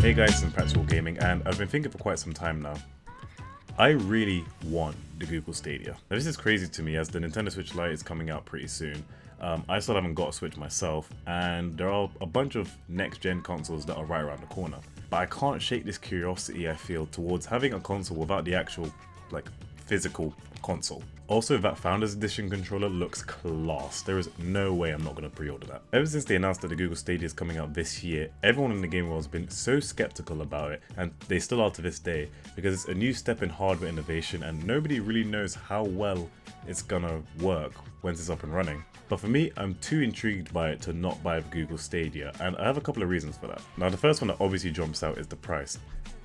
Hey guys, it's Practical Gaming, and I've been thinking for quite some time now. I really want the Google Stadia. Now this is crazy to me as the Nintendo Switch Lite is coming out pretty soon. I still haven't got a Switch myself, and there are a bunch of next-gen consoles that are right around the corner. But I can't shake this curiosity I feel towards having a console without the actual, physical console. Also, that Founders Edition controller looks class. There is no way I'm not going to pre-order that. Ever since they announced that the Google Stadia is coming out this year, everyone in the game world has been so skeptical about it, and they still are to this day, because it's a new step in hardware innovation and nobody really knows how well it's gonna work once it's up and running. But for me, I'm too intrigued by it to not buy the Google Stadia, and I have a couple of reasons for that. Now, the first one that obviously jumps out is the price.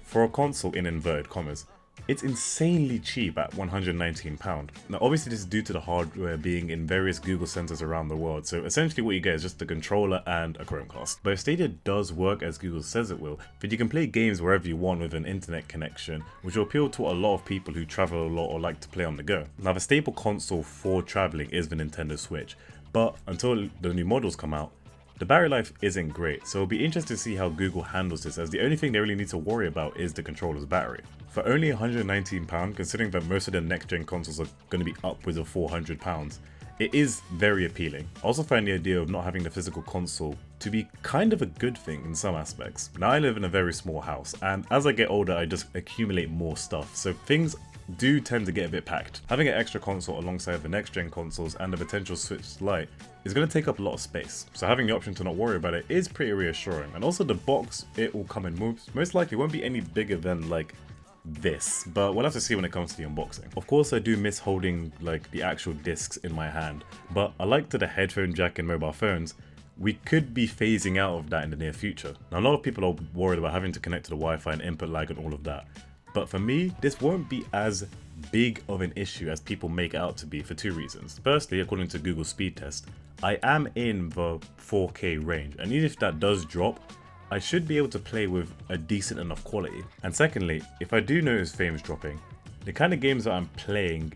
For a console in inverted commas, it's insanely cheap at £119. Now obviously this is due to the hardware being in various Google centers around the world, so essentially what you get is just the controller and a Chromecast. But if Stadia does work as Google says it will, then you can play games wherever you want with an internet connection, which will appeal to a lot of people who travel a lot or like to play on the go. Now the staple console for traveling is the Nintendo Switch, but until the new models come out, the battery life isn't great, so it'll be interesting to see how Google handles this, as the only thing they really need to worry about is the controller's battery. For only £119, considering that most of the next-gen consoles are going to be upwards of £400, it is very appealing. I also find the idea of not having the physical console to be kind of a good thing in some aspects. Now I live in a very small house, and as I get older I just accumulate more stuff, so things do tend to get a bit packed. Having an extra console alongside the next gen consoles and the potential Switch Lite is going to take up a lot of space, so having the option to not worry about it is pretty reassuring. And also the box it will come in most likely won't be any bigger than this, but we'll have to see when it comes to the unboxing. Of course I do miss holding the actual discs in my hand, but unlike to the headphone jack in mobile phones, we could be phasing out of that in the near future. Now a lot of people are worried about having to connect to the Wi-Fi and input lag and all of that. But for me, this won't be as big of an issue as people make it out to be for two reasons. Firstly, according to Google speed test, I am in the 4K range, and even if that does drop, I should be able to play with a decent enough quality. And secondly, if I do notice frames dropping, the kind of games that I'm playing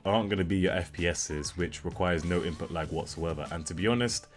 aren't going to be your FPSs, which requires no input lag whatsoever. And to be honest,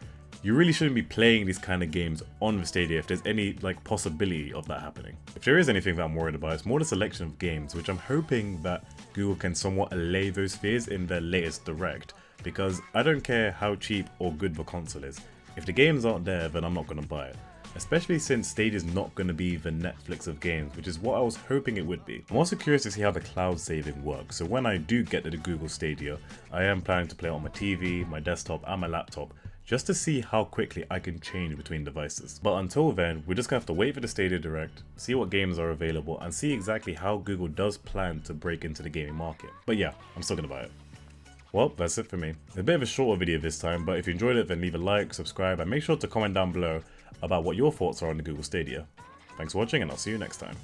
you really shouldn't be playing these kind of games on the Stadia if there's any possibility of that happening. If there is anything that I'm worried about, it's more the selection of games, which I'm hoping that Google can somewhat allay those fears in their latest Direct, because I don't care how cheap or good the console is. If the games aren't there, then I'm not going to buy it. Especially since Stadia is not going to be the Netflix of games, which is what I was hoping it would be. I'm also curious to see how the cloud saving works, so when I do get to the Google Stadia, I am planning to play it on my TV, my desktop and my laptop, just to see how quickly I can change between devices. But until then, we're just gonna have to wait for the Stadia Direct, see what games are available, and see exactly how Google does plan to break into the gaming market. But yeah, I'm still gonna buy it. Well, that's it for me. A bit of a shorter video this time, but if you enjoyed it, then leave a like, subscribe, and make sure to comment down below about what your thoughts are on the Google Stadia. Thanks for watching, and I'll see you next time.